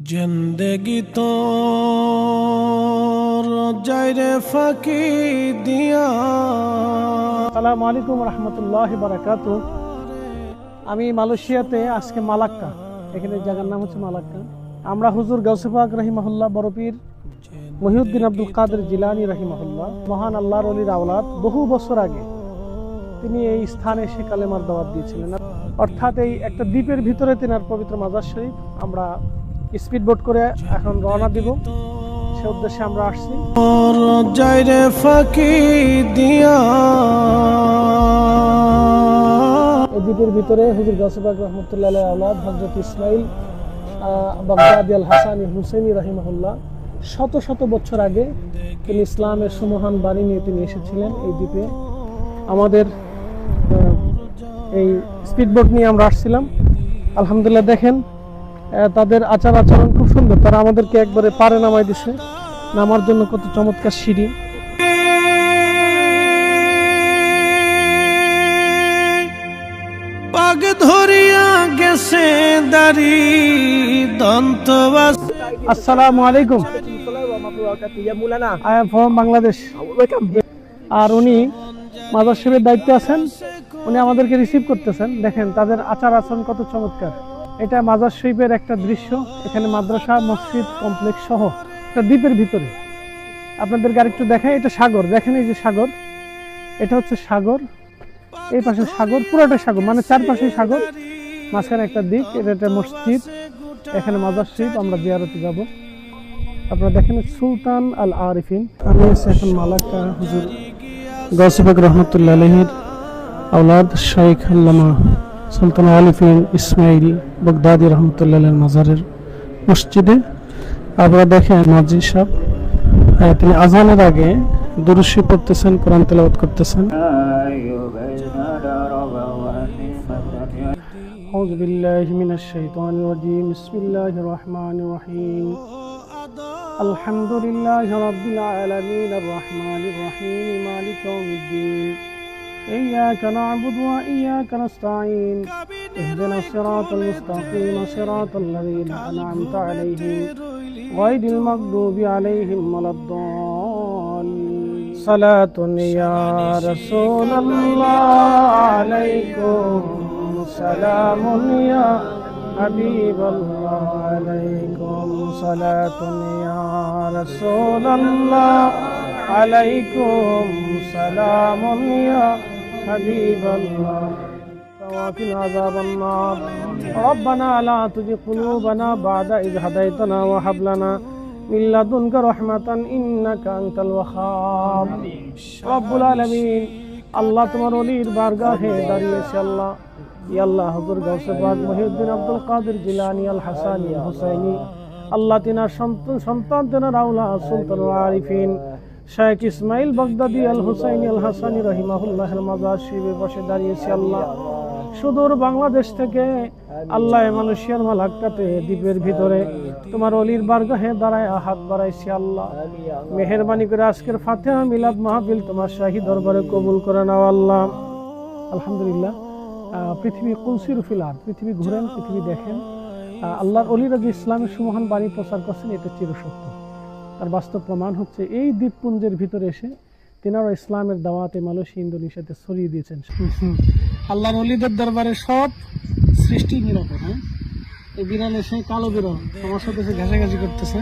जिंदगी तो जायरे फाकी दिया। আসসালামু আলাইকুম রহমতুল্লাহি বারাকাতু। আমি মালয়েশিয়াতে আজকে মালাক্কা, এখানে জায়গার নাম হচ্ছে মালাক্কা। আমরা হুজুর গাউসে পাক রাহিমাহুল্লাহ বড়পীর মহিউদ্দিন আব্দুল কাদের জিলানী রাহিমাহুল্লাহ, মহান আল্লাহর ওলির আওলাদ, বহু বছর আগে তিনি এই স্থানে এসে কালেমার দাওয়াত দিয়েছিলেন। অর্থাৎ এই একটা দ্বীপের ভিতরে তিনার পবিত্র মাজার শরীফ। আমরা স্পিড বোট করে এখন রওনা দিব, সে উদ্দেশ্যে আমরা আসছি। जायरे फाकी दिया। এই দ্বীপের ভিতরে হুজুর গাউসে পাক রহমতুল্লাহ আওলাদ হযরত ইসমাইল বাগদাদি আল হাসানি হুসাইনি রাহিমাহুল্লাহ শত শত বছর আগে তিনি ইসলামের সুমহান বাণী নিয়ে তিনি এসেছিলেন এই দ্বীপে। আমাদের এই স্পিডবোট নিয়ে আমরা আসছিলাম। আলহামদুলিল্লাহ, দেখেন তাদের আচার আচরণ খুব সুন্দর। তারা আমাদেরকে একবারে পারে নামাই দিছে, নামার জন্য কত চমৎকার সিঁড়ি। পাগ ধরিয়া গেছে দাড়ি দন্তবাস। আসসালামু আলাইকুম, আই এম ফ্রম বাংলাদেশ। আর উনি মাজার শরীফের দায়িত্বে আছেন, উনি আমাদেরকে রিসিভ করতেছেন। দেখেন তাদের আচার আচরণ কত চমৎকার। এটা মাজার শরীফের একটা দৃশ্য। এখানে মাদ্রাসা, মসজিদ কমপ্লেক্স সহ একটা দ্বীপের ভিতরে। আপনাদেরকে আরেকটু দেখাই, এটা সাগর। দেখেন এই যে সাগর, এটা হচ্ছে সাগর। এই পাশে সাগর, পুরোটা সাগর, মানে চারপাশে সাগর, মাঝখানে একটা দ্বীপ। এটা একটা মসজিদ, এখানে মাজার শরীফ। আমরা জিয়ারতে যাব। আপনারা দেখেন সুলতান আল আরিফিন। আমি আছি এখন মালাক্কা হুজুর গাউসে পাক রহমতুল্লাহ আলাইহির আওলাদ শাইখ আল্লামা সুলতান আলিফিন ইসমাইল বাগদাদি রহমতুল্লাহ আলাইহির মাজারের মসজিদে। আপনারা দেখেন মাজি সাহেব, তিনি আজানের আগে দুরূদ শরীফ পড়তেছেন, কোরআন তেলাওয়াত করতেছেন। আউযু বিল্লাহি মিনাশ শাইতানির রাজীম। বিসমিল্লাহির রহমানির রহিম। আলহামদুলিল্লাহি রাব্বিল আলামিন আর রহমানির রহিম মালিকি ইয়াউমিদ্দিন। إياك نعبد وإياك نستعين اهدنا الصراط المستقيم صراط الذين أنعمت عليهم غير المغضوب عليهم ولا الضالين. صلاة يا رسول الله عليكم سلام يا حبيب الله عليكم صلاة يا رسول الله عليكم سلام يا حبيب الله وقنا عذاب النار. ربنا لا تزغ قلوبنا بعد إذ هديتنا وهب لنا من لدنك رحمة إنك أنت الوهاب. رب العالمين, আল্লাহ তোমার ওলির বারগাহে দাঁড়িয়েছে। আল্লাহ, ইয়া আল্লাহ, হুজুর গাউসে পাক মহিউদ্দিন আব্দুল কাদের জিলানী আল হাসানি আল হুসাইনি, আল্লাহ তিনার সন্তান তিনার আওলাদ সুলতান আরিফিন শাইখ ইসমাইল বাগদাদি আল হুসাইনি আল হাসানি রাহিমাহুল্লাহের মাজার শরীফের পাশে দাঁড়িয়েছি। আল্লাহ, সুদূর বাংলাদেশ থেকে আল্লাহ মালয়েশিয়ার মালাক্কাতে দ্বীপের ভিতরে তোমার অলির বারগাহে দাঁড়ায় হাত বাড়াইছি। আল্লাহ, মেহেরবানি করে আজকের ফাতিহা মিলাদ মাহফিল তোমার শাহী দরবারে কবুল করে নাও। আল্লাহ, আলহামদুলিল্লাহ, পৃথিবী কুলসির ফিলার, পৃথিবী ঘুরেন, পৃথিবী দেখেন। আল্লাহর অলিরা যে ইসলামের সুমহান বাণী প্রচার করছেন, এটা চিরসত্য। তার বাস্তব প্রমাণ হচ্ছে এই দ্বীপপুঞ্জের ভিতরে এসে তিনারা ইসলামের দাওয়াতে মালয়েশিয়া, ইন্দোনেশিয়াতে ছড়িয়ে দিয়েছেন। আল্লাহর ওলিদের দরবারে সব সৃষ্টি নিরাপদ। হ্যাঁ, এই বিড়াল এসে, কালো বিড়াল আমার সাথে এসে ঘাসাঘাসি করতেছে।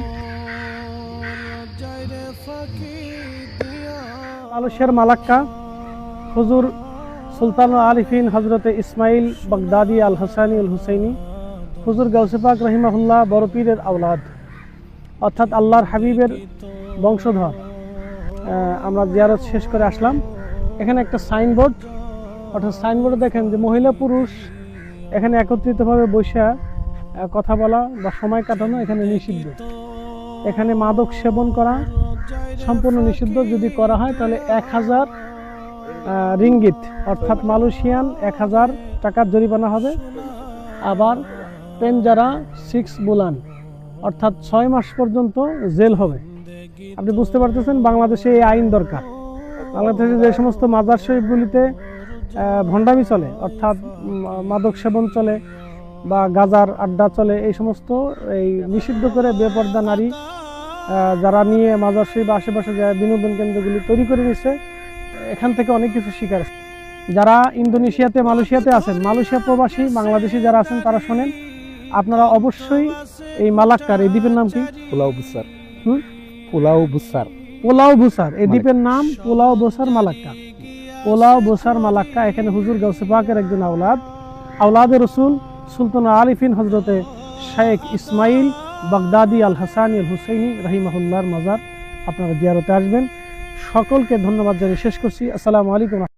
মালয়েশিয়ার মালাক্কা হুজুর সুলতান আরিফিন হজরতে ইসমাইল বাগদাদি আল হাসানি আল হুসাইনি, হুজুর গাউসে পাক রাহিমাহুল্লাহ বড়পীরের আওলাদ, অর্থাৎ আল্লাহর হাবিবের বংশধর। আমরা জিয়ারত শেষ করে আসলাম। এখানে একটা সাইনবোর্ড, অর্থাৎ সাইনবোর্ডে দেখেন যে মহিলা পুরুষ এখানে একত্রিতভাবে বসে কথা বলা বা সময় কাটানো এখানে নিষিদ্ধ। এখানে মাদক সেবন করা সম্পূর্ণ নিষিদ্ধ। যদি করা হয় তাহলে 1000 রিঙ্গিত, অর্থাৎ মালয়েশিয়ান 1000 টাকার জরিমানা হবে। আবার পেনজারা 6 বুলান, অর্থাৎ 6 মাস পর্যন্ত জেল হবে। আপনি বুঝতে পারতেছেন বাংলাদেশে এই আইন দরকার। বাংলাদেশে যে সমস্ত মাজার শরীফগুলিতে ভণ্ডামি চলে, অর্থাৎ মাদক সেবন চলে, বা গাজার আড্ডা চলে, এই সমস্ত এই নিষিদ্ধ করে বেপর্দা নারী যারা নিয়ে মাজার শরীফ আশেপাশে যায় বিনোদন কেন্দ্রগুলি তৈরি করে নিচ্ছে, এখান থেকে অনেক কিছু শিকার। যারা ইন্দোনেশিয়াতে মালয়েশিয়াতে আছেন, মালয়েশিয়া প্রবাসী বাংলাদেশি যারা আছেন তারা শোনেন, আপনারা অবশ্যই এই মালাক্কার, এই দ্বীপের নাম কি? পুলাও বুসার। পুলাও বুসার। পোলাও বুসার, এই দ্বীপের নাম পোলাও বুসার মালাক্কা। পোলাও বুসার মালাক্কা, এখানে হুজুর গাউসে পাকের একজন আওলাদে রসুল সুলতান আলিফিন হজরতে শেখ ইসমাইল বাগদাদি আল হাসানি আল হুসাইনি রাহিমাহুল্লাহর মাজার, আপনারা জিয়ারতে আসবেন। সকলকে ধন্যবাদ জানিয়ে শেষ করছি। আসসালামু আলাইকুম।